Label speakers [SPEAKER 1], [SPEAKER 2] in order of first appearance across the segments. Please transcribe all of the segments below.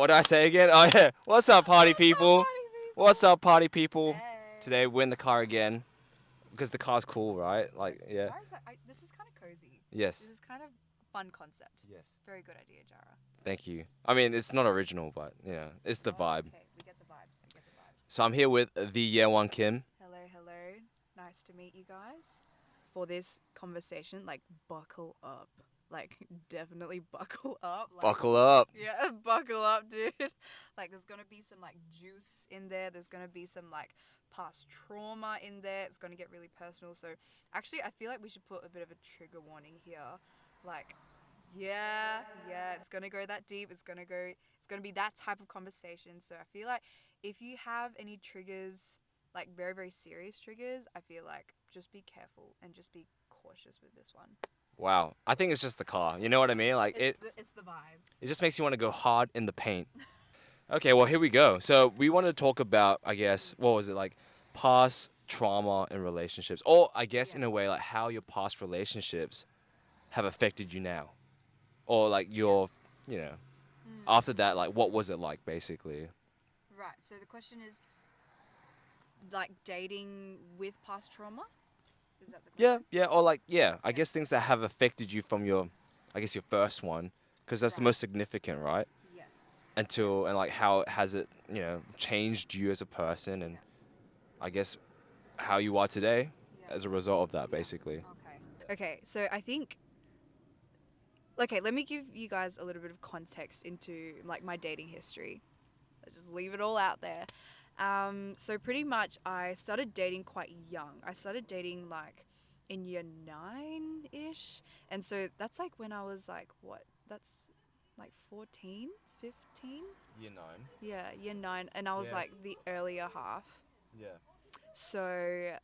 [SPEAKER 1] did I say again? Oh yeah. What's up, party people? What's up, party people?
[SPEAKER 2] Hey.
[SPEAKER 1] Today we're in the car again because the car's cool, right? Like,
[SPEAKER 2] Yes,
[SPEAKER 1] yeah.
[SPEAKER 2] this is kind of cozy.
[SPEAKER 1] Yes.
[SPEAKER 2] This is kind of fun concept.
[SPEAKER 1] Yes.
[SPEAKER 2] Very good idea, Jara.
[SPEAKER 1] Thank you. I mean, it's not original, but it's the
[SPEAKER 2] Oh,
[SPEAKER 1] vibe.
[SPEAKER 2] it's okay. We get the vibes. We get the vibes.
[SPEAKER 1] So I'm here with the Yewon Kim.
[SPEAKER 2] Hello, hello. Nice to meet you guys. For this conversation, like, buckle up. Like, definitely buckle up. Like,
[SPEAKER 1] Buckle up.
[SPEAKER 2] yeah, buckle up, dude. Like, there's gonna be some, like, juice in there. There's gonna be some, like, past trauma in there. It's gonna get really personal. So, actually, I feel like we should put a bit of a trigger warning here. Like, yeah, it's gonna go that deep. It's gonna be that type of conversation. So, I feel like if you have any triggers, like, very, very serious triggers, I feel like just be careful and just be cautious with this one.
[SPEAKER 1] Wow. I think it's just the car. You know what I mean? Like
[SPEAKER 2] It's the vibes.
[SPEAKER 1] it just makes you want to go hard in the paint. Okay, well here we go. So we want to talk about, I guess, what was it like, past trauma in relationships, or I guess in a way like how your past relationships have affected you now, or like your, you know, after that, like what was it like basically?
[SPEAKER 2] Right. So the question is, like, dating with past trauma? Is that the question?
[SPEAKER 1] Yeah, or like I guess things that have affected you from your, I guess your first one, because that's the
[SPEAKER 2] Right.
[SPEAKER 1] most significant, right?
[SPEAKER 2] Yes.
[SPEAKER 1] And like how has it changed you as a person and I guess how you are today as a result of that basically.
[SPEAKER 2] Okay. So I think. Okay, let me give you guys a little bit of context into, like, my dating history. Let's just leave it all out there. So pretty much I started dating quite young. I started dating, like, in year 9-ish. And so that's like when I was like, what? That's like 14, 15?
[SPEAKER 1] Year 9.
[SPEAKER 2] Yeah, year 9. And I was
[SPEAKER 1] Yeah.
[SPEAKER 2] like the earlier half.
[SPEAKER 1] Yeah.
[SPEAKER 2] So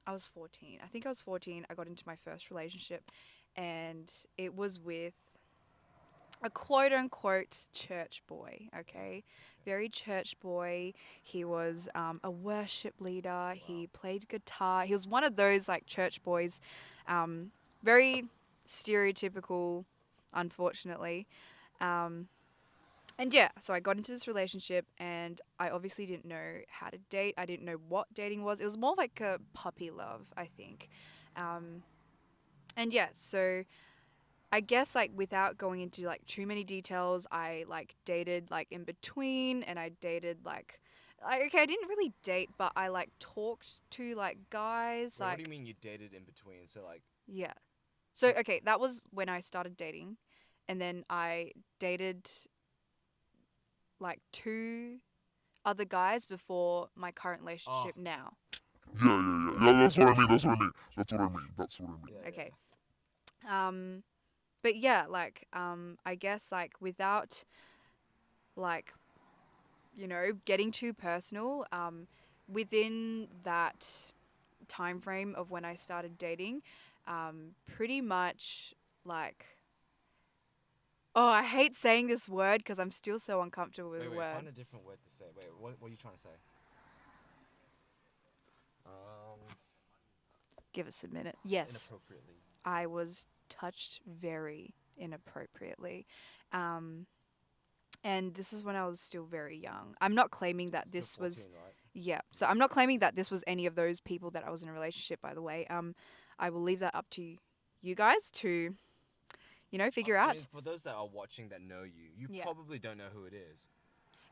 [SPEAKER 2] I was 14. I think I was 14. I got into my first relationship, and it was with a quote unquote church boy, okay? Very church boy. He was a worship leader. He played guitar. He was one of those, like, church boys. Very stereotypical, unfortunately. Um, and yeah, so I got into this relationship, and I obviously didn't know how to date. I didn't know what dating was. It was more like a puppy love, I think. And yeah, so I guess, like, without going into, like, too many details, I, like, dated, like, in between, and I dated, like, okay, I didn't really date, but I, like, talked to, like, guys,
[SPEAKER 1] Wait,
[SPEAKER 2] like,
[SPEAKER 1] what do you mean you dated in between? So like
[SPEAKER 2] yeah. So okay, that was when I started dating, and then I dated, like, 2 other guys before my current relationship now.
[SPEAKER 3] Yeah. That's what I mean.
[SPEAKER 1] yeah.
[SPEAKER 2] Okay. But yeah, like, I guess, like, without, like, getting too personal, within that time frame of when I started dating, pretty much, like, oh, I hate saying this word because I'm still so uncomfortable with the word.
[SPEAKER 1] Find a different word to say. Wait, what are you trying to say?
[SPEAKER 2] Give us a minute. Yes,
[SPEAKER 1] Inappropriately.
[SPEAKER 2] I was touched very inappropriately. And this is when I was still very young. I'm not claiming that this
[SPEAKER 1] Still 14,
[SPEAKER 2] was.
[SPEAKER 1] right?
[SPEAKER 2] Yeah. So I'm not claiming that this was any of those people that I was in a relationship, by the way. I will leave that up to you guys to, figure
[SPEAKER 1] I
[SPEAKER 2] out.
[SPEAKER 1] mean, for those that are watching that know you,
[SPEAKER 2] Yeah.
[SPEAKER 1] probably don't know who it is.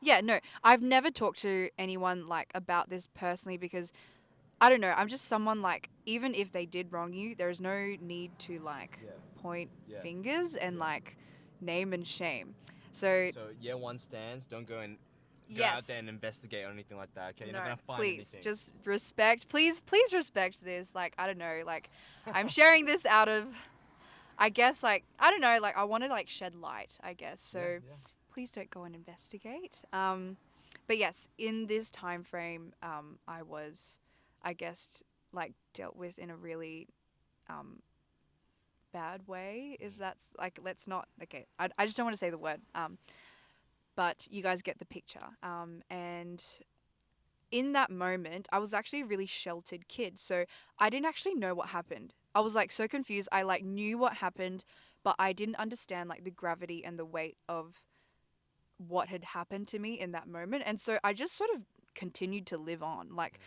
[SPEAKER 2] Yeah, no. I've never talked to anyone, like, about this personally because I don't know. I'm just someone, like, even if they did wrong you, there's no need to, like,
[SPEAKER 1] Yeah.
[SPEAKER 2] point
[SPEAKER 1] Yeah.
[SPEAKER 2] fingers and,
[SPEAKER 1] Yeah.
[SPEAKER 2] like, name and shame. So
[SPEAKER 1] So year 1 stands. Don't go and go
[SPEAKER 2] yes.
[SPEAKER 1] out there and investigate or anything like that. Okay, you're
[SPEAKER 2] No,
[SPEAKER 1] not gonna find
[SPEAKER 2] please,
[SPEAKER 1] anything.
[SPEAKER 2] just respect. Please respect this. Like, I don't know. Like, I'm sharing this out of, I guess, like, I don't know. Like, I want to, like, shed light, I guess. So
[SPEAKER 1] Yeah.
[SPEAKER 2] please don't go and investigate. But yes, in this time frame, I was, I guess, like, dealt with in a really bad way. If that's, like, let's not. Okay, I just don't want to say the word. But you guys get the picture. And in that moment, I was actually a really sheltered kid. So I didn't actually know what happened. I was, like, so confused. I, like, knew what happened, but I didn't understand, like, the gravity and the weight of what had happened to me in that moment. And so I just sort of continued to live on. Like,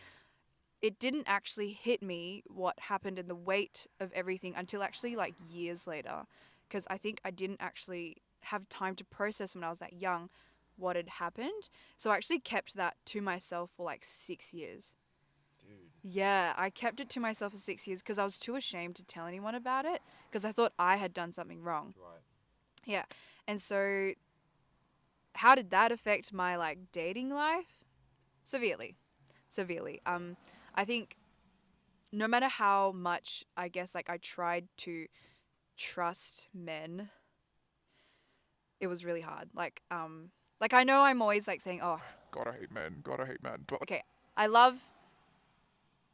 [SPEAKER 2] it didn't actually hit me what happened and the weight of everything until actually like years later. Because I think I didn't actually have time to process when I was that young what had happened. So I actually kept that to myself for like 6 years.
[SPEAKER 1] Dude.
[SPEAKER 2] Yeah, I kept it to myself for 6 years because I was too ashamed to tell anyone about it because I thought I had done something wrong.
[SPEAKER 1] Right.
[SPEAKER 2] Yeah. And so how did that affect my like dating life? Severely. Severely. I think no matter how much I guess like I tried to trust men, it was really hard. Like I know I'm always like saying, "Oh,
[SPEAKER 3] Gotta hate men. Gotta hate men. But
[SPEAKER 2] okay, I love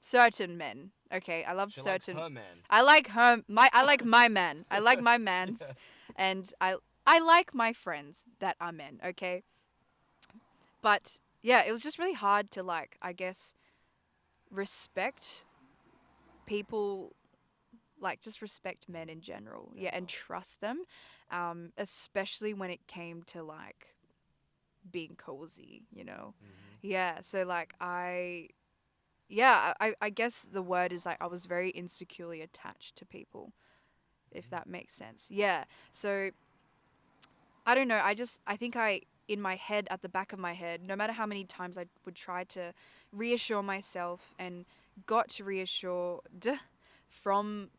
[SPEAKER 2] certain men. Okay, I love
[SPEAKER 1] She likes
[SPEAKER 2] certain
[SPEAKER 1] her man.
[SPEAKER 2] I like her my I like my man. I like my mans
[SPEAKER 1] Yeah.
[SPEAKER 2] and I like my friends that are men, okay? But yeah, it was just really hard to like I guess respect people, like just respect men in general. Yeah, and trust them. Especially when it came to like being cozy, you know.
[SPEAKER 1] Mm-hmm.
[SPEAKER 2] Yeah, so like I guess the word is like I was very insecurely attached to people, if that makes sense. Yeah. So I don't know. I think in my head, at the back of my head, no matter how many times I would try to reassure myself and got reassured from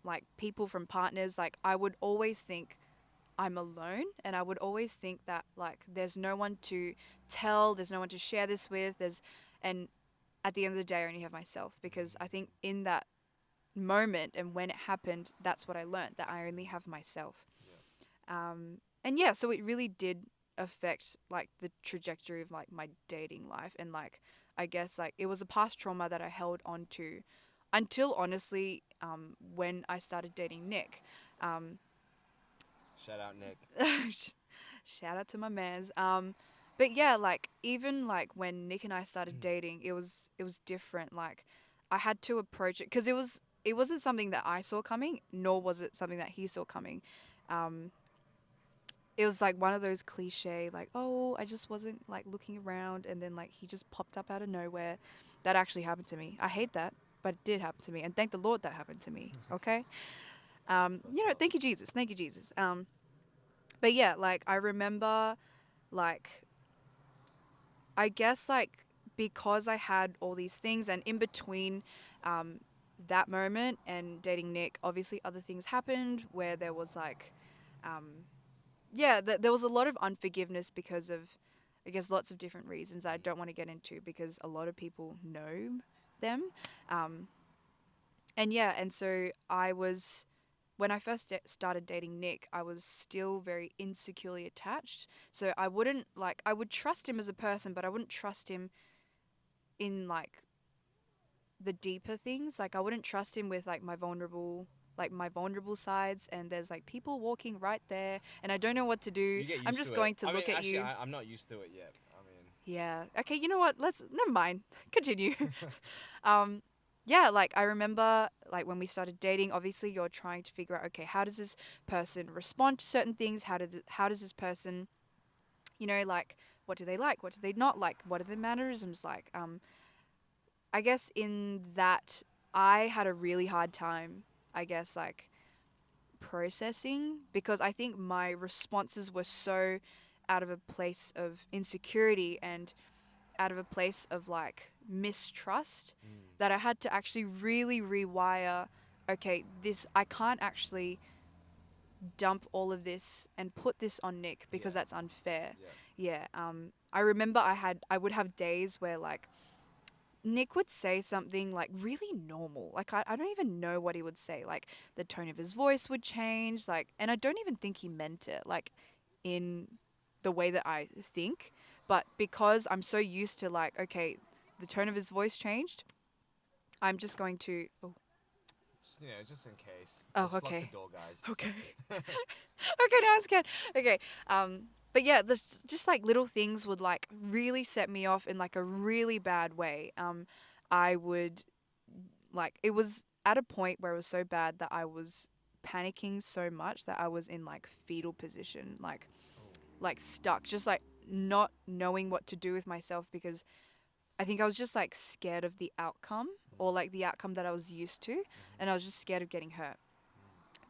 [SPEAKER 2] like people, from partners, like I would always think I'm alone, and I would always think that like there's no one to tell, there's no one to share this with, and at the end of the day I only have myself, because I think in that moment and when it happened, that's what I learned, that I only have myself. And yeah, so it really did affect like the trajectory of like my dating life, and like I guess like it was a past trauma that I held on to until honestly when I started dating Nick. Um,
[SPEAKER 1] Shout out Nick.
[SPEAKER 2] Shout out to my mans. But yeah, like even like when Nick and I started dating, it was different. Like I had to approach it because it wasn't something that I saw coming, nor was it something that he saw coming. Um, it was like one of those cliche like, oh, I just wasn't like looking around, and then like he just popped up out of nowhere. That actually happened to me. I hate that, but it did happen to me, and thank the Lord that happened to me. Okay. Thank you Jesus. Thank you Jesus. But yeah, like I remember, like I guess like because I had all these things, and in between um, that moment and dating Nick, obviously other things happened where there was like, there was a lot of unforgiveness because of, I guess, lots of different reasons that I don't want to get into because a lot of people know them. Um, and yeah, and so I was, when I first started dating Nick, I was still very insecurely attached. So I wouldn't like, I would trust him as a person, but I wouldn't trust him in like the deeper things. Like I wouldn't trust him with like my vulnerable sides. And there's like people walking right there, and I don't know what to do.
[SPEAKER 1] You get used
[SPEAKER 2] I'm just
[SPEAKER 1] to
[SPEAKER 2] going
[SPEAKER 1] it.
[SPEAKER 2] to
[SPEAKER 1] I mean,
[SPEAKER 2] look at
[SPEAKER 1] actually,
[SPEAKER 2] you.
[SPEAKER 1] I'm not used to it yet. I mean,
[SPEAKER 2] Yeah. Okay. You know what? Never mind. Continue. um, yeah. Like I remember, like when we started dating, obviously you're trying to figure out, okay, how does this person respond to certain things? How does this person, like, what do they like? What do they not like? What are their mannerisms like? I guess in that I had a really hard time, I guess, like processing, because I think my responses were so out of a place of insecurity and out of a place of like mistrust that I had to actually really rewire, okay, this, I can't actually dump all of this and put this on Nick because
[SPEAKER 1] Yeah.
[SPEAKER 2] that's unfair.
[SPEAKER 1] yeah.
[SPEAKER 2] Yeah. I remember I would have days where like Nick would say something like really normal. Like I don't even know what he would say. Like the tone of his voice would change, like, and I don't even think he meant it like in the way that I think, but because I'm so used to like, okay, the tone of his voice changed, I'm just going to
[SPEAKER 1] Just in case.
[SPEAKER 2] oh,
[SPEAKER 1] Just lock the
[SPEAKER 2] okay.
[SPEAKER 1] door, guys.
[SPEAKER 2] Okay. Okay, now I'm scared. Okay. But yeah, there's just like little things would like really set me off in like a really bad way. I would like, it was at a point where it was so bad that I was panicking so much that I was in like fetal position. Like like stuck, just like not knowing what to do with myself because I think I was just like scared of the outcome or like the outcome that I was used to, and I was just scared of getting hurt.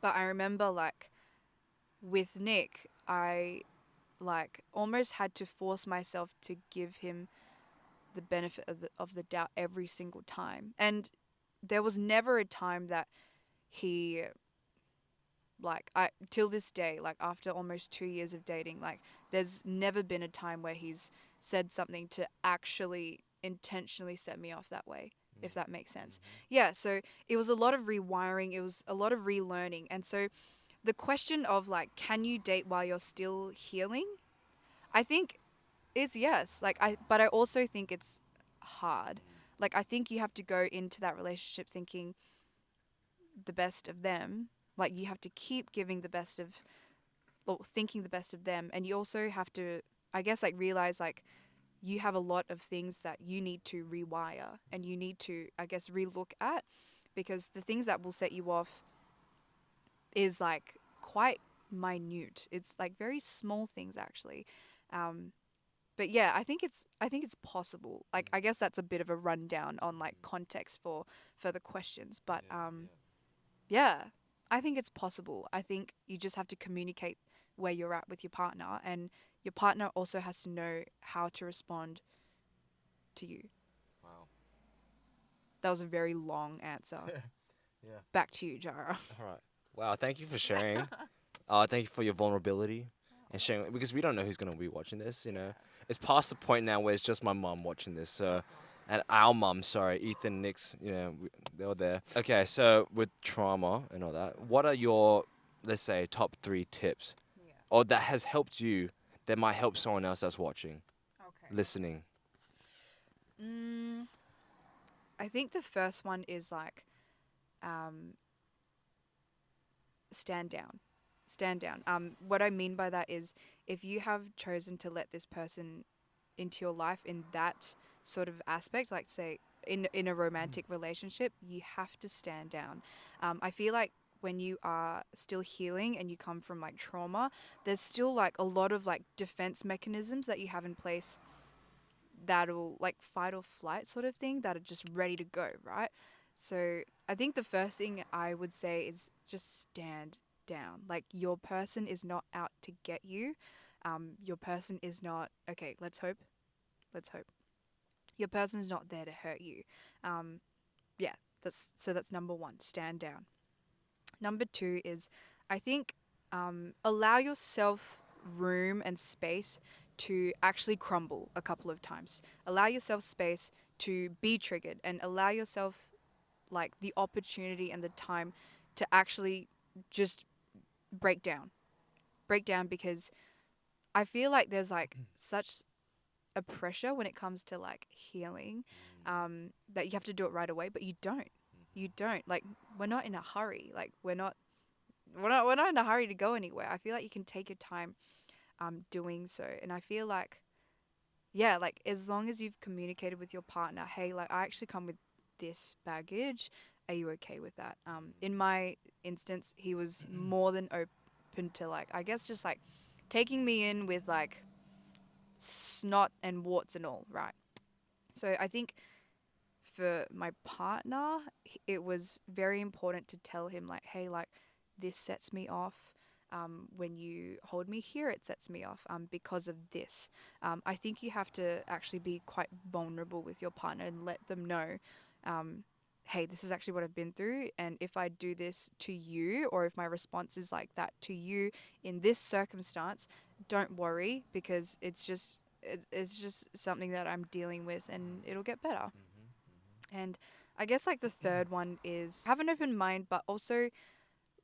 [SPEAKER 2] But I remember like with Nick, I like almost had to force myself to give him the benefit of the doubt every single time. And there was never a time that he like I till this day, like after almost 2 years of dating, like there's never been a time where he's said something to actually intentionally set me off that way, if that makes sense. Yeah, so it was a lot of rewiring, it was a lot of relearning. And so the question of like, can you date while you're still healing? I think it's yes. But I also think it's hard. Like, I think you have to go into that relationship thinking the best of them. Like, you have to keep giving the best of, or thinking the best of them. And you also have to, I guess, like, realize, like, you have a lot of things that you need to rewire and you need to, I guess, relook at because the things that will set you off is like quite minute. It's like very small things actually. Um, but yeah, I think it's possible. Like I guess that's a bit of a rundown on like context for the questions. But yeah, I think it's possible. I think you just have to communicate where you're at with your partner, and your partner also has to know how to respond to you.
[SPEAKER 1] Wow.
[SPEAKER 2] That was a very long answer.
[SPEAKER 1] Yeah.
[SPEAKER 2] Back to you, Jara.
[SPEAKER 1] All right. Wow. Thank you for sharing. Thank you for your vulnerability and sharing because we don't know who's gonna be watching this. You know, it's past the point now where it's just my mum watching this. So, and our mum, sorry, Ethan, Nick's. You know, they were there. Okay, so with trauma and all that, what are your, let's say, top 3 tips,
[SPEAKER 2] Yeah.
[SPEAKER 1] or that has helped you that might help someone else that's watching,
[SPEAKER 2] Okay.
[SPEAKER 1] listening?
[SPEAKER 2] I think the first one is like, um, stand down. Stand down. What I mean by that is if you have chosen to let this person into your life in that sort of aspect, like say in a romantic relationship, you have to stand down. I feel like when you are still healing and you come from like trauma, there's still like a lot of like defense mechanisms that you have in place that'll like fight or flight sort of thing that are just ready to go, right? So I think the first thing I would say is just stand down. Like your person is not out to get you. Your person is not okay. Let's hope. Let's hope your person's not there to hurt you. Um, yeah, that's number one. Stand down. Number two is, I think, allow yourself room and space to actually crumble a couple of times. Allow yourself space to be triggered and allow yourself like the opportunity and the time to actually just break down. Break down because I feel like there's like such a pressure when it comes to like healing, that you have to do it right away, but you don't. You don't. Like we're not in a hurry. Like we're not in a hurry to go anywhere. I feel like you can take your time doing so. And I feel like yeah, like as long as you've communicated with your partner, hey, like I actually come with this baggage. Are you okay with that? In my instance, he was more than open to like I guess just like taking me in with like snot and warts and all, right? So I think for my partner, it was very important to tell him like, hey, like this sets me off. When you hold me here, it sets me off because of this. I think you have to actually be quite vulnerable with your partner and let them know, hey, this is actually what I've been through. And if I do this to you, or if my response is like that to you in this circumstance, don't worry because it's just something that I'm dealing with and it'll get better. And I guess like the third one is have an open mind, but also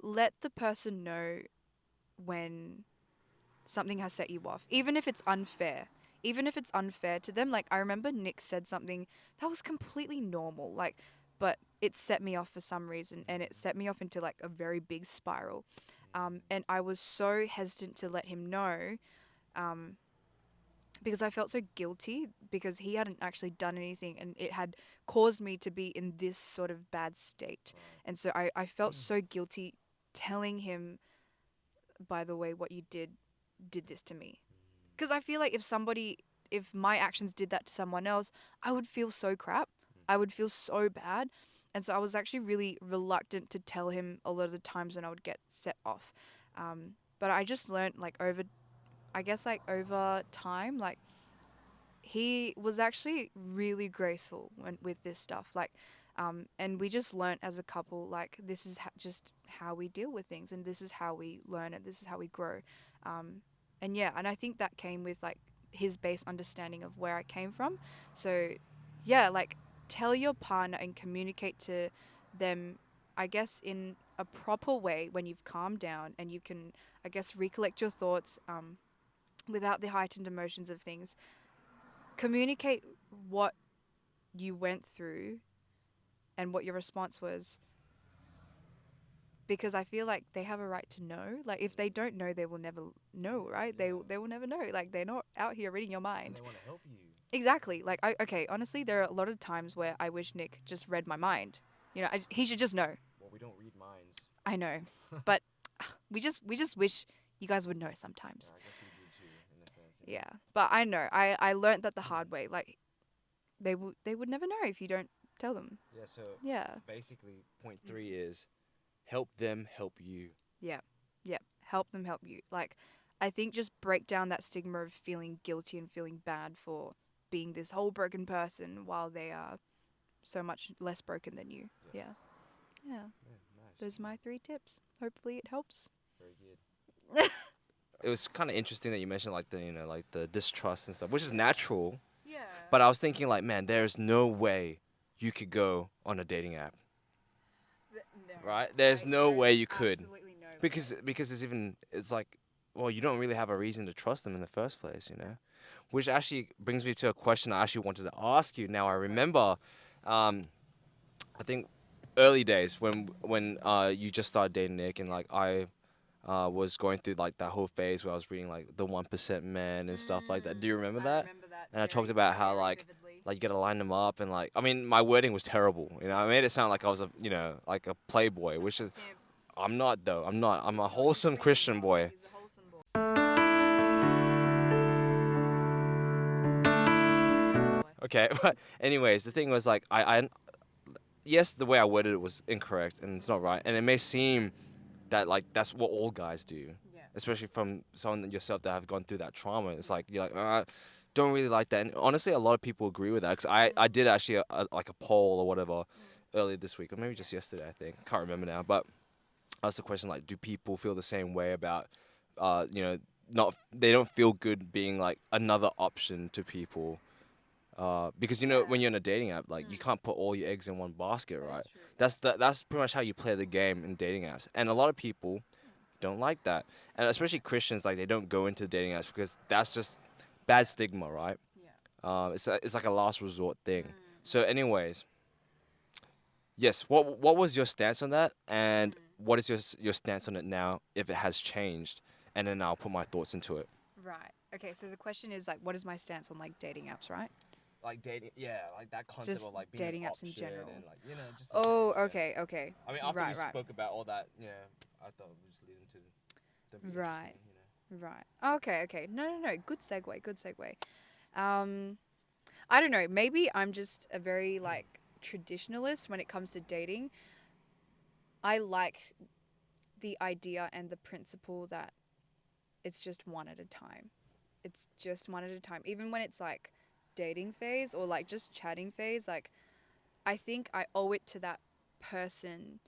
[SPEAKER 2] let the person know when something has set you off, even if it's unfair. Even if it's unfair to them. Like I remember Nick said something that was completely normal, like, but it set me off for some reason, and it set me off into like a very big spiral. And I was so hesitant to let him know, um, because I felt so guilty because he hadn't actually done anything and it had caused me to be in this sort of bad state. And so I felt so guilty telling him, by the way, what you did this to me. Because I feel like if my actions did that to someone else, I would feel so crap. I would feel so bad. And so I was actually really reluctant to tell him a lot of the times when I would get set off. But I just learned like I guess like over time, like he was actually really graceful with this stuff. Like, and we just learnt as a couple, like this is just how we deal with things, and this is how we learn it. This is how we grow. And yeah, and I think that came with like his base understanding of where I came from. So, yeah, like tell your partner and communicate to them, I guess, in a proper way when you've calmed down and you can, I guess, recollect your thoughts without the heightened emotions of things. Communicate what you went through and what your response was, because I feel like they have a right to know. Like if they don't know, they will never know, right? They will never know. Like they're not out here reading your mind.
[SPEAKER 1] And they want to help you.
[SPEAKER 2] Exactly. Like okay, honestly, there are a lot of times where I wish Nick just read my mind. You know, he should just know.
[SPEAKER 1] Well, we don't read minds.
[SPEAKER 2] I know, but we just wish you guys would know sometimes.
[SPEAKER 1] I guess we do too, in a sense.
[SPEAKER 2] Yeah, but I know. I learned that the hard way. Like they would never know if you don't tell them.
[SPEAKER 1] Yeah. So
[SPEAKER 2] Yeah.
[SPEAKER 1] basically, point 3 is help them help you.
[SPEAKER 2] Yeah. Yeah. Help them help you. Like, I think just break down that stigma of feeling guilty and feeling bad for being this whole broken person while they are so much less broken than you. Yeah. Yeah.
[SPEAKER 1] Yeah, nice.
[SPEAKER 2] Those are my 3 tips. Hopefully it helps.
[SPEAKER 1] Very good. It was kind of interesting that you mentioned like the like the distrust and stuff, which is natural.
[SPEAKER 2] Yeah.
[SPEAKER 1] But I was thinking like, man, there's no way you could go on a dating app,
[SPEAKER 2] no.
[SPEAKER 1] right? There's no way you could,
[SPEAKER 2] Absolutely no.
[SPEAKER 1] because it's like, well, you don't really have a reason to trust them in the first place, you know. Which actually brings me to a question I actually wanted to ask you. Now I remember, I think early days when you just started dating Nick, and like I was going through like that whole phase where I was reading like the 1% Men and stuff like that. Do you remember that?
[SPEAKER 2] remember that.
[SPEAKER 1] And I talked about how like you gotta line them up, and like I mean my wording was terrible. You know, I made it sound like I was like a playboy, which is I'm not though. I'm not. I'm a wholesome Christian boy. Okay, but anyways, the thing was like I yes, the way I worded it was incorrect and it's not right, and it may seem that like that's what all guys do,
[SPEAKER 2] Yeah.
[SPEAKER 1] especially from someone like yourself that have gone through that trauma. It's like you're like don't really like that, and honestly, a lot of people agree with that. Cause I did actually like a poll or whatever earlier this week, or maybe just yesterday. I think can't remember now, but asked the question like, do people feel the same way about not they don't feel good being like another option to people. Because when you're in a dating app, like you can't put all your eggs in one basket, right? That's pretty much how you play the game in dating apps, and a lot of people don't like that, and especially Christians, like they don't go into dating apps because that's just bad stigma, right?
[SPEAKER 2] Yeah.
[SPEAKER 1] It's like a last resort thing. So, anyways, yes. What was your stance on that, and what is your stance on it now, if it has changed? And then I'll put my thoughts into it.
[SPEAKER 2] Right. Okay, so the question is like, what is my stance on like dating apps, right?
[SPEAKER 1] Like dating, yeah, like that concept
[SPEAKER 2] Just
[SPEAKER 1] of like being
[SPEAKER 2] dating
[SPEAKER 1] an
[SPEAKER 2] apps in
[SPEAKER 1] option
[SPEAKER 2] general.
[SPEAKER 1] and like just.
[SPEAKER 2] Oh, okay, okay.
[SPEAKER 1] I mean, after
[SPEAKER 2] Right,
[SPEAKER 1] we
[SPEAKER 2] right.
[SPEAKER 1] spoke about all that, I thought we just lead into the
[SPEAKER 2] Right. Right. Okay, okay. No. Good segue. Good segue. I don't know. Maybe I'm just a very like traditionalist when it comes to dating. I like the idea and the principle that it's just one at a time. It's just one at a time. Even when it's like dating phase or like just chatting phase, like I think I owe it to that person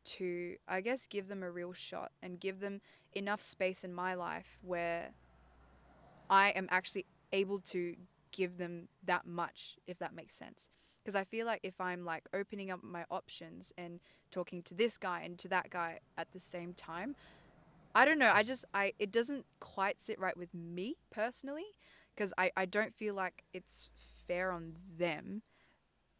[SPEAKER 2] to, I guess, give them a real shot and give them enough space in my life where I am actually able to give them that much, if that makes sense. Because I feel like if I'm like opening up my options and talking to this guy and to that guy at the same time, I don't know. It doesn't quite sit right with me personally, because I don't feel like it's fair on them.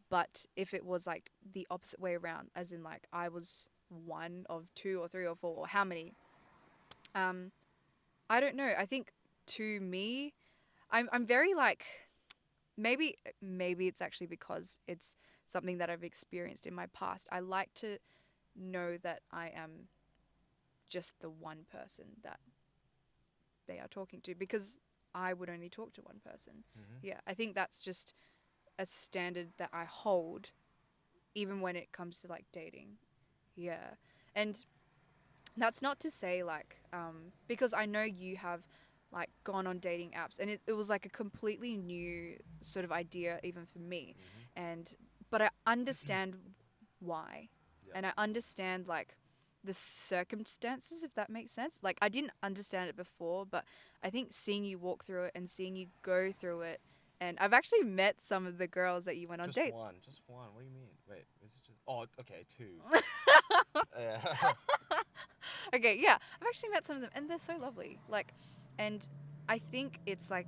[SPEAKER 2] But if it was like the opposite way around, as in like I was one of two or three or four or how many, I don't know. I think to me, I'm very like, maybe it's actually because it's something that I've experienced in my past. I like to know that I am just the one person that they are talking to, because I would only talk to one person.
[SPEAKER 1] Mhm.
[SPEAKER 2] Yeah, I think that's just a standard that I hold, even when it comes to like dating. Yeah, and that's not to say like because I know you have like gone on dating apps, and it was like a completely new sort of idea even for me,
[SPEAKER 1] Mhm.
[SPEAKER 2] and but I understand why,
[SPEAKER 1] Yeah.
[SPEAKER 2] and I understand like the circumstances, if that makes sense. Like I didn't understand it before, but I think seeing you walk through it and seeing you go through it, and I've actually met some of the girls that you went on
[SPEAKER 1] Just
[SPEAKER 2] dates.
[SPEAKER 1] one. Just one. What do you mean? Wait, is it just? Oh, okay, two. Yeah.
[SPEAKER 2] Okay, yeah, I've actually met some of them, and they're so lovely. Like, and I think it's like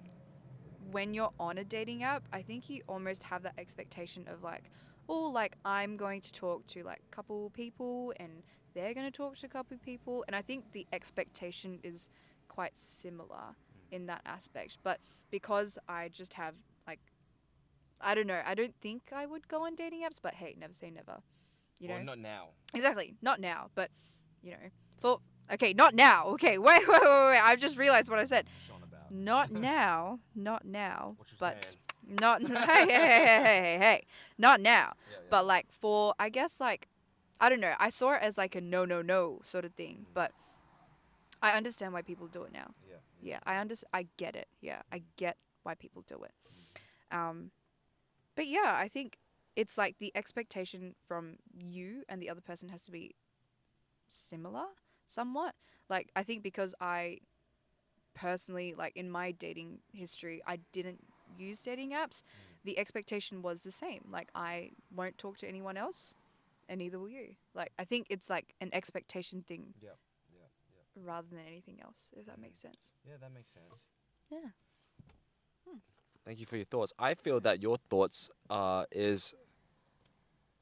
[SPEAKER 2] when you're on a dating app, I think you almost have that expectation of like, oh, like I'm going to talk to like a couple people, and they're going to talk to a couple people, and I think the expectation is quite similar in that aspect. But because I just have like, I don't know, I don't think I would go on dating apps, but hey, never say never. You
[SPEAKER 1] Well,
[SPEAKER 2] know?
[SPEAKER 1] not now.
[SPEAKER 2] Exactly. Not now, but you know, for okay, not now. Okay, wait. I've just realized what I said.
[SPEAKER 1] Shone about.
[SPEAKER 2] Not now. Not now.
[SPEAKER 1] What you
[SPEAKER 2] But
[SPEAKER 1] saying?
[SPEAKER 2] not hey. Not now.
[SPEAKER 1] Yeah,
[SPEAKER 2] But like for I guess like I don't know. I saw it as like a no sort of thing, but I understand why people do it now.
[SPEAKER 1] Yeah.
[SPEAKER 2] Yeah, I get it. Yeah, I get why people do it. Um but yeah, I think it's like the expectation from you and the other person has to be similar somewhat. Like I think because I personally like in my dating history I didn't use dating apps, the expectation was the same. Like I won't talk to anyone else and neither will you. Like I think it's like an expectation thing
[SPEAKER 1] Yeah.
[SPEAKER 2] rather than anything else, if that makes sense.
[SPEAKER 1] Yeah, that makes sense.
[SPEAKER 2] Yeah.
[SPEAKER 1] Thank you for your thoughts. I feel that your thoughts is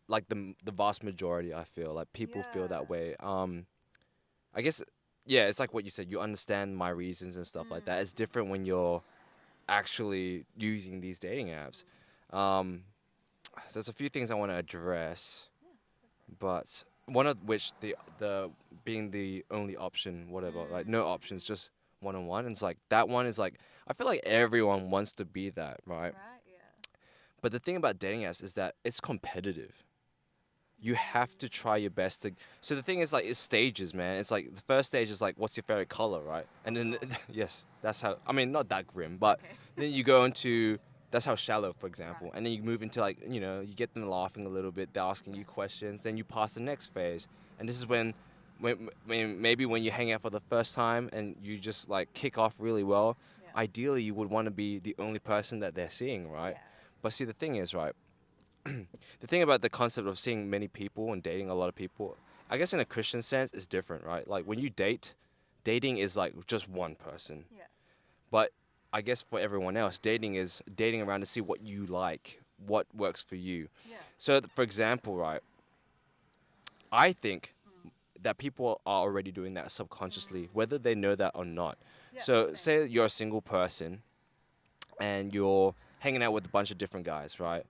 [SPEAKER 1] like the vast majority. I feel like people feel
[SPEAKER 2] Yeah.
[SPEAKER 1] that way. I guess yeah, it's like what you said. You understand my reasons and stuff like that. It's different when you're actually using these dating apps. Um, there's a few things I want to address, but one of which the being the only option, whatever, like no options, just one on one. And it's like that one is like I feel like everyone wants to be that, right?
[SPEAKER 2] Right, yeah.
[SPEAKER 1] But the thing about dating apps is that it's competitive. You have to try your best to. So the thing is, like, it's stages, man. It's like the first stage is like, what's your favorite color, right? And then, yes, that's how. I mean, not that grim, but
[SPEAKER 2] Okay.
[SPEAKER 1] then you go into that's how shallow, for example, and then you move into like, you get them laughing a little bit, they're asking you questions, then you pass the next phase, and this is when maybe when you hang out for the first time and you just like kick off really well.
[SPEAKER 2] Yeah.
[SPEAKER 1] Ideally, you would want to be the only person that they're seeing, right?
[SPEAKER 2] Yeah.
[SPEAKER 1] But see, the thing is, right? The thing about the concept of seeing many people and dating a lot of people, I guess in a Christian sense, is different, right? Like when you date, dating is like just one person.
[SPEAKER 2] Yeah.
[SPEAKER 1] But I guess for everyone else, dating is dating around to see what you like, what works for you.
[SPEAKER 2] Yeah.
[SPEAKER 1] So, for example, right, I think that people are already doing that subconsciously, whether they know that or not.
[SPEAKER 2] Yeah,
[SPEAKER 1] So,
[SPEAKER 2] same.
[SPEAKER 1] say you're a single person and you're hanging out with a bunch of different guys, right?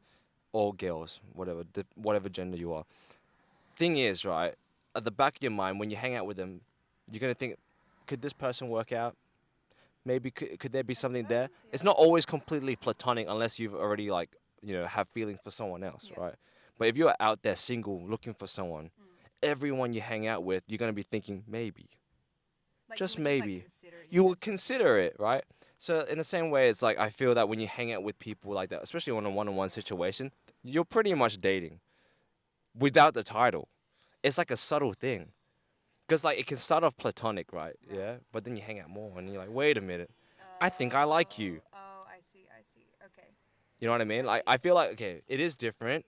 [SPEAKER 1] Or girls, whatever gender you are. Thing is, right, at the back of your mind, when you hang out with them, you're gonna think, could this person work out? Maybe could there be something there? It's not always completely platonic unless you've already like have feelings for someone else,
[SPEAKER 2] Yeah.
[SPEAKER 1] right? But if you're out there single looking for someone, everyone you hang out with, you're gonna be thinking maybe,
[SPEAKER 2] Like,
[SPEAKER 1] just
[SPEAKER 2] you would
[SPEAKER 1] maybe,
[SPEAKER 2] consider it in
[SPEAKER 1] you
[SPEAKER 2] your
[SPEAKER 1] would
[SPEAKER 2] head.
[SPEAKER 1] consider it, right? So in the same way, it's like I feel that when you hang out with people like that, especially on a one-on-one situation, you're pretty much dating without the title. It's like a subtle thing. Because, like, it can start off platonic, right? Yeah? But then you hang out more and you're like, wait a minute. I think I like you.
[SPEAKER 2] Oh, I see. Okay.
[SPEAKER 1] You know what I mean? Like, I feel like, okay, it is different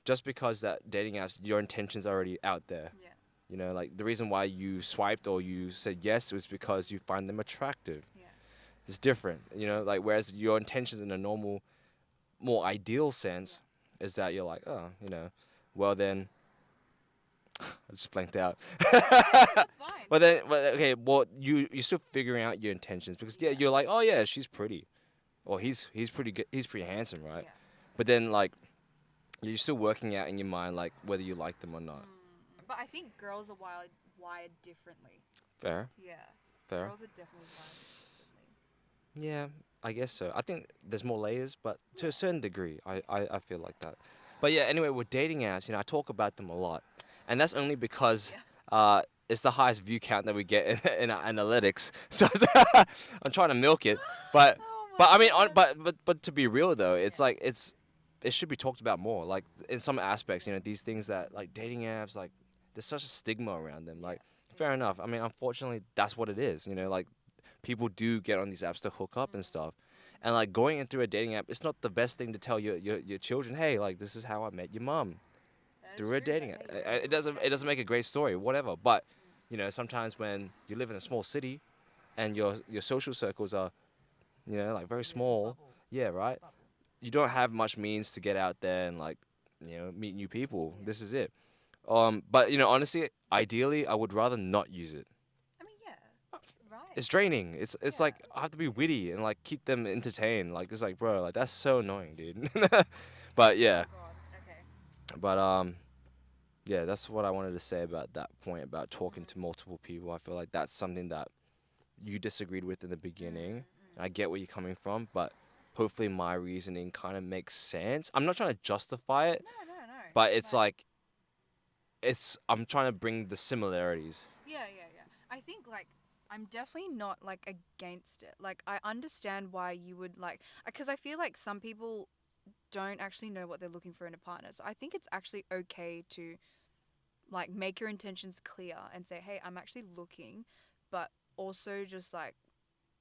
[SPEAKER 1] just because that dating apps, your intention's already out there.
[SPEAKER 2] Yeah.
[SPEAKER 1] You know, like, the reason why you swiped or you said yes was because you find them attractive.
[SPEAKER 2] Yeah.
[SPEAKER 1] It's different, like, whereas your intentions in a normal, more ideal sense is that you're like, oh, well then, I just blanked out.
[SPEAKER 2] That's fine.
[SPEAKER 1] But okay, well, you're still figuring out your intentions because yeah, you're like, oh yeah, she's pretty, or he's pretty good, he's pretty handsome, right?
[SPEAKER 2] Yeah.
[SPEAKER 1] But then like, you're still working out in your mind like whether you like them or not.
[SPEAKER 2] But I think girls are wired differently.
[SPEAKER 1] Fair,
[SPEAKER 2] Yeah.
[SPEAKER 1] fair.
[SPEAKER 2] Girls are definitely wired differently.
[SPEAKER 1] Yeah, I guess so. I think there's more layers, but to a certain degree, I feel like that. But yeah, anyway, with dating apps, I talk about them a lot, and that's only because it's the highest view count that we get in our analytics. So I'm trying to milk it, but
[SPEAKER 2] Oh
[SPEAKER 1] but
[SPEAKER 2] my
[SPEAKER 1] I mean,
[SPEAKER 2] god.
[SPEAKER 1] but to be real though, it's like it should be talked about more. Like in some aspects, these things that like dating apps, like there's such a stigma around them. Like fair enough. I mean, unfortunately, that's what it is. Like people do get on these apps to hook up and stuff. And like going in through a dating app, it's not the best thing to tell your children, hey, like this is how I met your mom
[SPEAKER 2] That is
[SPEAKER 1] through a
[SPEAKER 2] true, but
[SPEAKER 1] dating app.
[SPEAKER 2] hey, you gotta
[SPEAKER 1] It doesn't make a great story, whatever. But sometimes when you live in a small city and your social circles are like very small, yeah, right. You don't have much means to get out there and like meet new people. This is it. But honestly, ideally, I would rather not use it.
[SPEAKER 2] I mean, yeah, right.
[SPEAKER 1] It's draining. It's
[SPEAKER 2] Yeah.
[SPEAKER 1] like I have to be witty and like keep them entertained. Like it's like, bro, like that's so annoying, dude. But yeah,
[SPEAKER 2] Oh god. Okay.
[SPEAKER 1] but yeah, that's what I wanted to say about that point about talking to multiple people. I feel like that's something that you disagreed with in the beginning. And I get where you're coming from, but hopefully my reasoning kind of makes sense. I'm not trying to justify it,
[SPEAKER 2] No, no, no.
[SPEAKER 1] but it's like I'm trying to bring the similarities.
[SPEAKER 2] Yeah, yeah, yeah. I think like I'm definitely not like against it. Like I understand why you would like because I feel like some people don't actually know what they're looking for in a partner. So I think it's actually okay to like make your intentions clear and say, "Hey, I'm actually looking," but also just like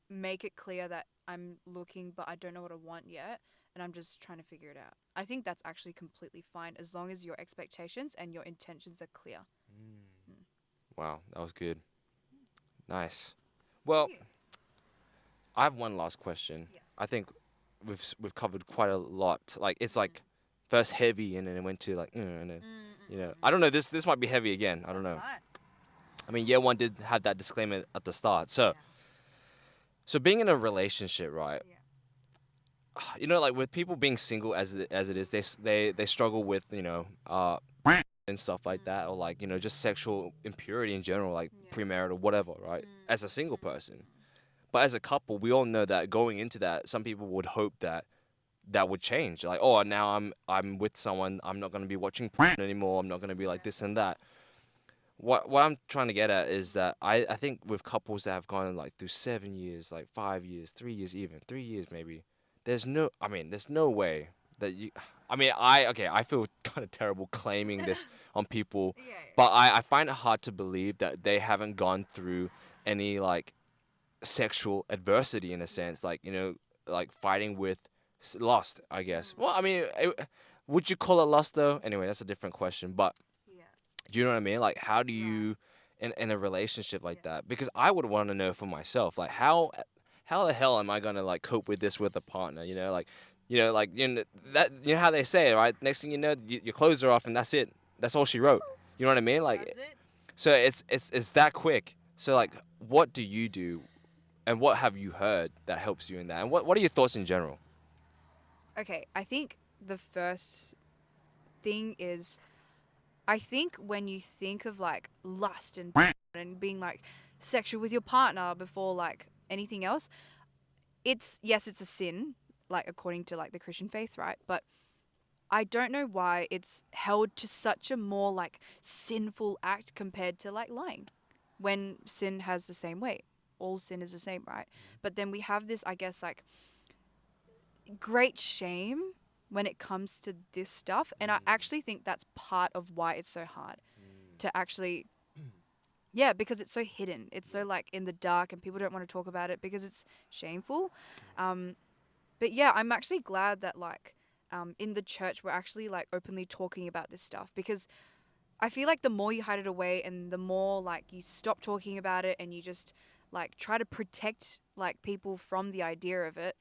[SPEAKER 2] make it clear that I'm looking but I don't know what I want yet and I'm just trying to figure it out. I think that's actually completely fine as long as your expectations and your intentions are clear. Mm.
[SPEAKER 1] Wow, that was good. Nice.
[SPEAKER 2] Thank
[SPEAKER 1] Well,
[SPEAKER 2] you.
[SPEAKER 1] I have one last question.
[SPEAKER 2] Yes.
[SPEAKER 1] I think we've covered quite a lot. Like it's
[SPEAKER 2] Mm.
[SPEAKER 1] like first heavy and then it went to like and then I
[SPEAKER 2] Mm.
[SPEAKER 1] don't know. This might be heavy again. I don't
[SPEAKER 2] That's
[SPEAKER 1] know.
[SPEAKER 2] fine.
[SPEAKER 1] I mean, Yewon did have that disclaimer at the start. So
[SPEAKER 2] Yeah.
[SPEAKER 1] so being in a relationship, right?
[SPEAKER 2] Yeah.
[SPEAKER 1] Like with people being single as it is, they struggle with and stuff like that, or like just sexual impurity in general, like
[SPEAKER 2] Yeah.
[SPEAKER 1] premarital, whatever, right? As a single
[SPEAKER 2] Mm.
[SPEAKER 1] person. But as a couple, we all know that going into that, some people would hope that that would change. Like, oh, now I'm with someone, I'm not gonna be watching porn anymore. I'm not gonna be like this and that. What I'm trying to get at is that I think with couples that have gone like through 7 years, like 5 years, 3 years, even 3 years maybe, there's no way that you. I mean, I feel kind of terrible claiming this on people,
[SPEAKER 2] Yeah.
[SPEAKER 1] but I find it hard to believe that they haven't gone through any like sexual adversity in a sense, like like fighting with lust, I guess. Well, I mean, would you call it lust though? Anyway, that's a different question. But
[SPEAKER 2] Yeah.
[SPEAKER 1] do you know what I mean? Like, how do
[SPEAKER 2] Right.
[SPEAKER 1] you in a relationship like
[SPEAKER 2] Yeah.
[SPEAKER 1] that? Because I would want to know for myself, like how the hell am I gonna like cope with this with a partner? Like that. You know how they say it, right? Next thing you know, your clothes are off and that's it. That's all she wrote. You know what I mean? Like,
[SPEAKER 2] That's it.
[SPEAKER 1] so it's that quick. So like, what do you do, and what have you heard that helps you in that? And what are your thoughts in general?
[SPEAKER 2] Okay, I think the first thing is I think when you think of like lust and and being like sexual with your partner before like anything else, it's yes, it's a sin, like according to like the Christian faith, right? But I don't know why it's held to such a more like sinful act compared to like lying, when sin has the same weight. All sin is the same, right? But then we have this, I guess, like great shame when it comes to this stuff. And I actually think that's part of why it's so hard to actually, yeah, because it's so hidden. It's so like in the dark and people don't want to talk about it because it's shameful. Um, but yeah, I'm actually glad that like in the church we're actually like openly talking about this stuff because I feel like the more you hide it away and the more like you stop talking about it and you just like try to protect like people from the idea of it,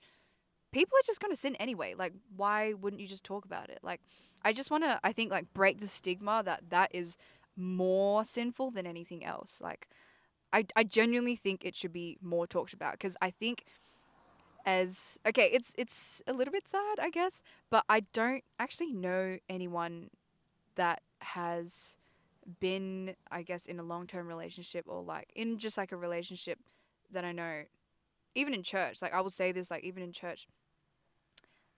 [SPEAKER 2] people are just going to sin anyway. Like, why wouldn't you just talk about it? Like, I just want to, I think, like, break the stigma that that is more sinful than anything else. Like, I genuinely think it should be more talked about because I think okay, it's a little bit sad, I guess, but I don't actually know anyone that has been, I guess, in a long term relationship or like in just like a relationship that I know even in church, like I will say this, like even in church,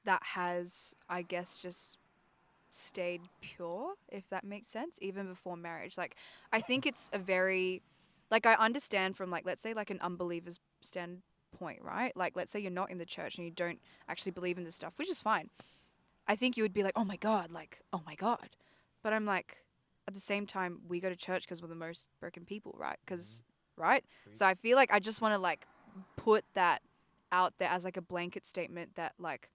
[SPEAKER 2] that has, I guess, just stayed pure, if that makes sense, even before marriage. Like, I think it's a very, like, I understand from, like, let's say, like, an unbeliever's standpoint, right? Like, let's say you're not in the church and you don't actually believe in this stuff, which is fine. I think you would be like, oh my God, like, oh my God. But I'm like, at the same time, we go to church because we're the most broken people, right? Because, right? So I feel like I just want to, like, put that out there as, like, a blanket statement that, like,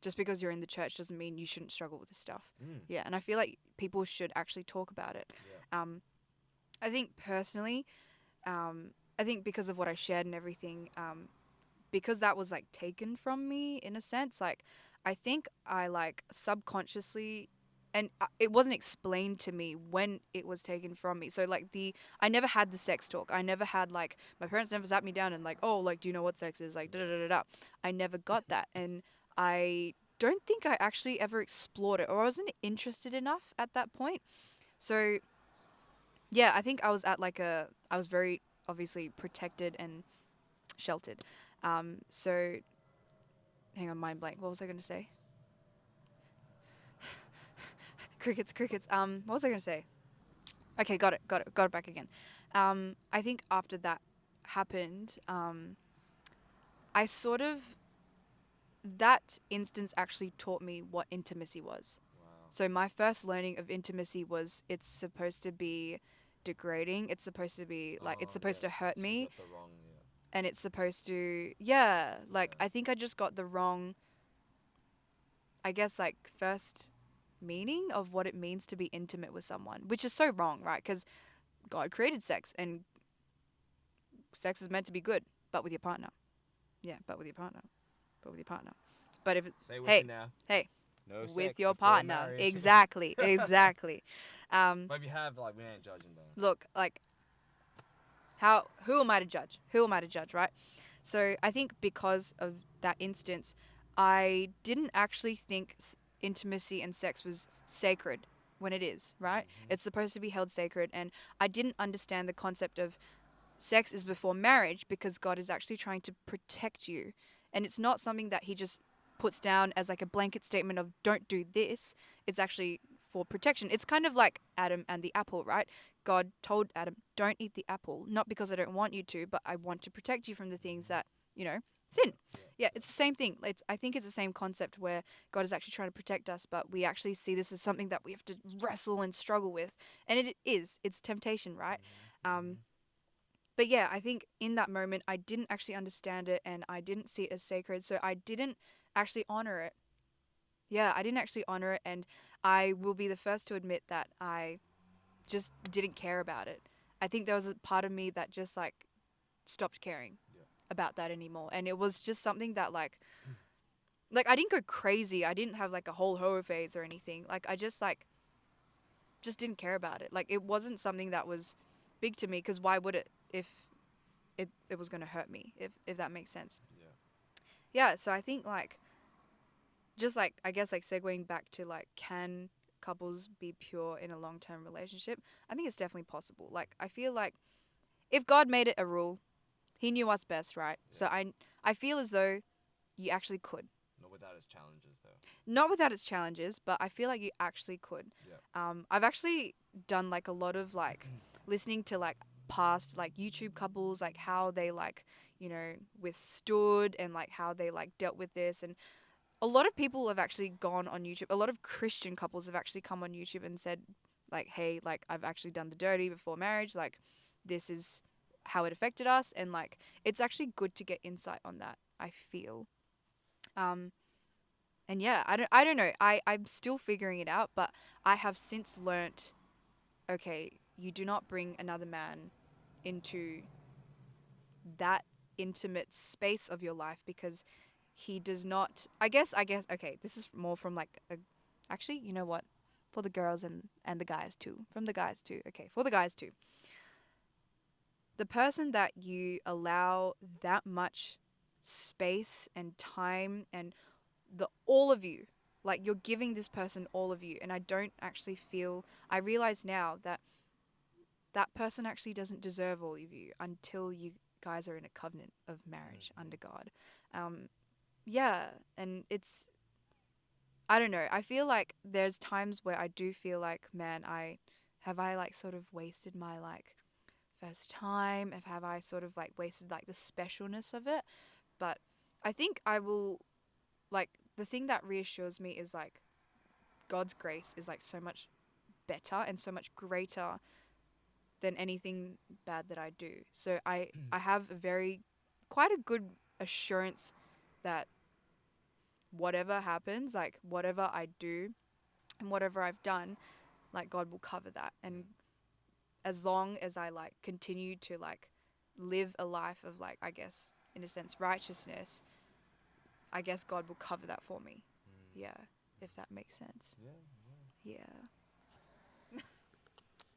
[SPEAKER 2] just because you're in the church doesn't mean you shouldn't struggle with this stuff. Yeah, and I feel like people should actually talk about it. I think personally, I think because of what I shared and everything, because that was like taken from me in a sense, like I think I like subconsciously, and it wasn't explained to me when it was taken from me. So like I never had the sex talk. I never had like, my parents never sat me down and like, oh, like, do you know what sex is? Like, da da da da da. I never got that. And I don't think I actually ever explored it, or I wasn't interested enough at that point. So yeah, I think I was at like I was very obviously protected and sheltered. So hang on, mind blank. What was I going to say? Crickets, crickets. What was I going to say? Okay, got it back again. I think after that happened, I sort of, that instance actually taught me what intimacy was. So my first learning of intimacy was it's supposed to be degrading. It's supposed to be like, it's supposed to hurt me, and it's supposed to, yeah, like I think I just got the wrong, I guess, like first meaning of what it means to be intimate with someone, which is so wrong, right? Because God created sex, and sex is meant to be good, but with your partner. Yeah, but with your partner. But with your partner. But if it,
[SPEAKER 1] Say with
[SPEAKER 2] hey,
[SPEAKER 1] me now.
[SPEAKER 2] hey,
[SPEAKER 1] No
[SPEAKER 2] with
[SPEAKER 1] sex
[SPEAKER 2] your
[SPEAKER 1] before
[SPEAKER 2] partner.
[SPEAKER 1] marriage.
[SPEAKER 2] Exactly, exactly.
[SPEAKER 1] But if you have, like, we ain't judging them.
[SPEAKER 2] Look, like, who am I to judge? Who am I to judge, right? So I think because of that instance, I didn't actually think intimacy and sex was sacred when it is, right? It's supposed to be held sacred, and I didn't understand the concept of sex is before marriage because God is actually trying to protect you. And it's not something that he just puts down as like a blanket statement of don't do this. It's actually for protection. It's kind of like Adam and the apple, right? God told Adam, don't eat the apple, not because I don't want you to, but I want to protect you from the things that, sin. Yeah, it's the same thing. I think it's the same concept where God is actually trying to protect us, but we actually see this as something that we have to wrestle and struggle with. And it is. It's temptation, right? But yeah, I think in that moment, I didn't actually understand it and I didn't see it as sacred. So I didn't actually honor it. Yeah, I didn't actually honor it. And I will be the first to admit that I just didn't care about it. I think there was a part of me that just like stopped caring about that anymore. And it was just something that like I didn't go crazy. I didn't have like a whole hoe phase or anything. Like I just didn't care about it. Like it wasn't something that was big to me, because why would it if it was going to hurt me, if that makes sense. Yeah, so I think like just like I guess like segueing back to like, can couples be pure in a long-term relationship? I think it's definitely possible. Like I feel like if God made it a rule, he knew what's best, right? So I feel as though you actually could.
[SPEAKER 1] Not without its challenges, though.
[SPEAKER 2] Not without its challenges, but I feel like you actually could. I've actually done like a lot of like listening to like past like YouTube couples, like how they like, withstood and like how they like dealt with this. And a lot of people have actually gone on YouTube. A lot of Christian couples have actually come on YouTube and said like, hey, like I've actually done the dirty before marriage. Like this is how it affected us. And like, it's actually good to get insight on that, I feel. And yeah, I don't know. I'm still figuring it out, but I have since learnt, okay, you do not bring another man into that intimate space of your life, because he does not, I guess okay, this is more from like actually, you know what? For the girls and the guys too. From the guys too. Okay, for the guys too. The person that you allow that much space and time and the all of you, like you're giving this person all of you, and I don't actually feel, I realize now that that person actually doesn't deserve all of you until you guys are in a covenant of marriage under God. Yeah, and it's, I don't know. I feel like there's times where I do feel like, man, I like sort of wasted my like first time? Have I sort of like wasted like the specialness of it? But I think I will, like, the thing that reassures me is like God's grace is like so much better and so much greater than anything bad that I do. So I have quite a good assurance that whatever happens, like whatever I do and whatever I've done, like God will cover that. And as long as I like continue to like live a life of like, I guess in a sense, righteousness, I guess God will cover that for me. Yeah, if that makes sense. Yeah.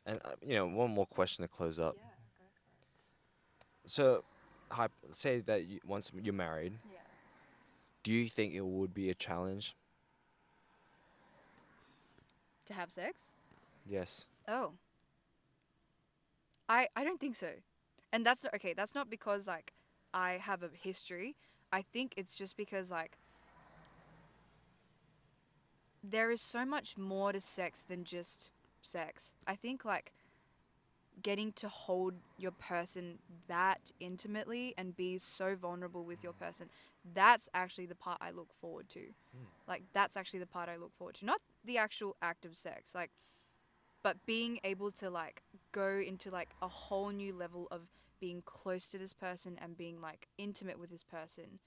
[SPEAKER 1] And one more question to close up.
[SPEAKER 2] Yeah, go for it.
[SPEAKER 1] So, say that once you're married,
[SPEAKER 2] Yeah.
[SPEAKER 1] do you think it would be a challenge?
[SPEAKER 2] To have sex?
[SPEAKER 1] Yes.
[SPEAKER 2] Oh. I don't think so. And that's okay, that's not because like I have a history. I think it's just because like there is so much more to sex than just sex. I think like getting to hold your person that intimately and be so vulnerable with your person, that's actually the part I look forward to. Like that's actually the part I look forward to. Not the actual act of sex, like, but being able to like go into like a whole new level of being close to this person and being like intimate with this person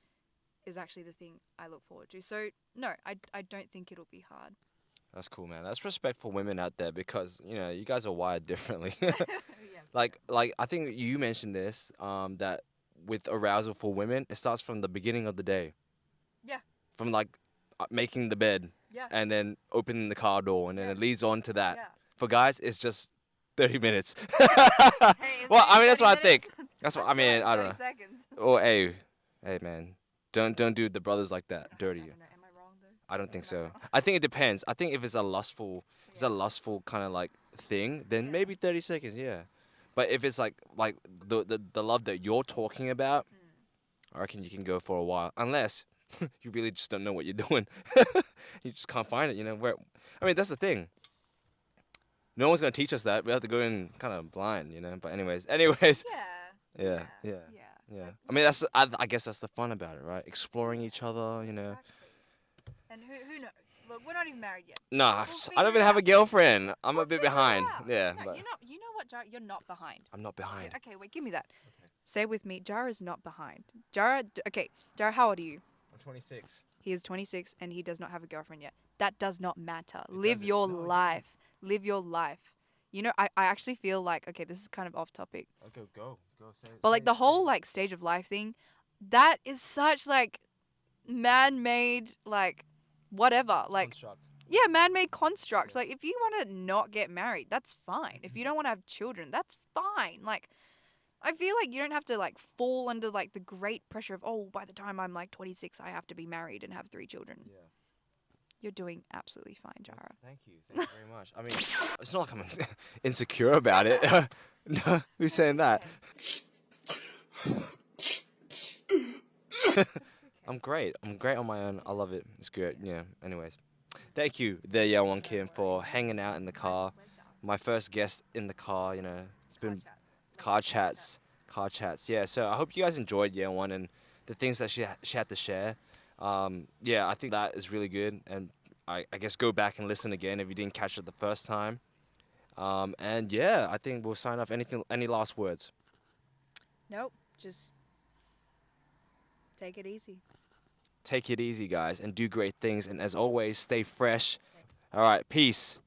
[SPEAKER 2] is actually the thing I look forward to. So no, I don't think it'll be hard.
[SPEAKER 1] That's cool, man. That's respect for women out there because you guys are wired differently.
[SPEAKER 2] Yes.
[SPEAKER 1] like I think you mentioned this that with arousal for women, it starts from the beginning of the day.
[SPEAKER 2] Yeah.
[SPEAKER 1] From like making the bed
[SPEAKER 2] Yeah.
[SPEAKER 1] and then opening the car door and then
[SPEAKER 2] Yeah.
[SPEAKER 1] it leads on to that.
[SPEAKER 2] Yeah.
[SPEAKER 1] For guys, it's just 30 minutes.
[SPEAKER 2] Hey,
[SPEAKER 1] Well, I mean that's what I think. That's what I mean. I don't know.
[SPEAKER 2] Seconds.
[SPEAKER 1] Oh, hey, man, don't do the brothers like that. Dirty.
[SPEAKER 2] I don't know. Am I wrong though?
[SPEAKER 1] I don't think
[SPEAKER 2] Am I
[SPEAKER 1] so.
[SPEAKER 2] wrong?
[SPEAKER 1] I think it depends. I think if it's a lustful, kind of like thing, then
[SPEAKER 2] Yeah.
[SPEAKER 1] maybe 30 seconds, yeah. But if it's like the love that you're talking about, I reckon you can go for a while, unless you really just don't know what you're doing. You just can't find it, where. I mean, that's the thing. No one's gonna teach us that. We have to go in kind of blind, But anyways,
[SPEAKER 2] Yeah.
[SPEAKER 1] yeah.
[SPEAKER 2] Yeah.
[SPEAKER 1] I mean, I guess that's the fun about it, right? Exploring each other,
[SPEAKER 2] Exactly. And who knows? Look, we're not even married yet.
[SPEAKER 1] Nah,
[SPEAKER 2] We'll
[SPEAKER 1] I
[SPEAKER 2] figure
[SPEAKER 1] don't even
[SPEAKER 2] it
[SPEAKER 1] have a
[SPEAKER 2] out.
[SPEAKER 1] girlfriend. I'm
[SPEAKER 2] We'll
[SPEAKER 1] a bit
[SPEAKER 2] figure it
[SPEAKER 1] behind.
[SPEAKER 2] out.
[SPEAKER 1] Yeah,
[SPEAKER 2] No,
[SPEAKER 1] but
[SPEAKER 2] you know what, Jara? You're not behind.
[SPEAKER 1] I'm not behind.
[SPEAKER 2] Okay, wait, give me that. Say it with me. Jara's not behind. Okay, Jara, how old are you?
[SPEAKER 1] I'm 26.
[SPEAKER 2] He is 26 and he does not have a girlfriend yet. That does not matter.
[SPEAKER 1] It
[SPEAKER 2] Live
[SPEAKER 1] doesn't.
[SPEAKER 2] your
[SPEAKER 1] No, it doesn't.
[SPEAKER 2] life. Live your life. I actually feel like, okay, this is kind of off topic,
[SPEAKER 1] Okay, go. Say it.
[SPEAKER 2] but like the whole like stage of life thing, that is such like man-made, like whatever, like
[SPEAKER 1] construct.
[SPEAKER 2] yeah, man-made construct.
[SPEAKER 1] Yes.
[SPEAKER 2] Like if you want to not get married, that's fine. If you don't want to have children, that's fine. Like I feel like you don't have to like fall under like the great pressure of, oh, by the time I'm like 26 I have to be married and have 3 children.
[SPEAKER 1] Yeah.
[SPEAKER 2] You're doing absolutely fine, Jara.
[SPEAKER 1] Thank you very much. I mean, it's not like I'm insecure about it. No, who's saying that? I'm great. I'm great on my own. I love it. It's good. Yeah. Anyways, thank you, the Yewon Kim, for hanging out in the car. My first guest in the car. It's been car chats. Yeah. So I hope you guys enjoyed Yewon and the things that she had to share. Yeah, I think that is really good, and I guess go back and listen again if you didn't catch it the first time. And yeah, I think we'll sign off. Any last words?
[SPEAKER 2] Nope, just take it easy.
[SPEAKER 1] Take it easy, guys, and do great things. And as always, stay fresh. All right, peace.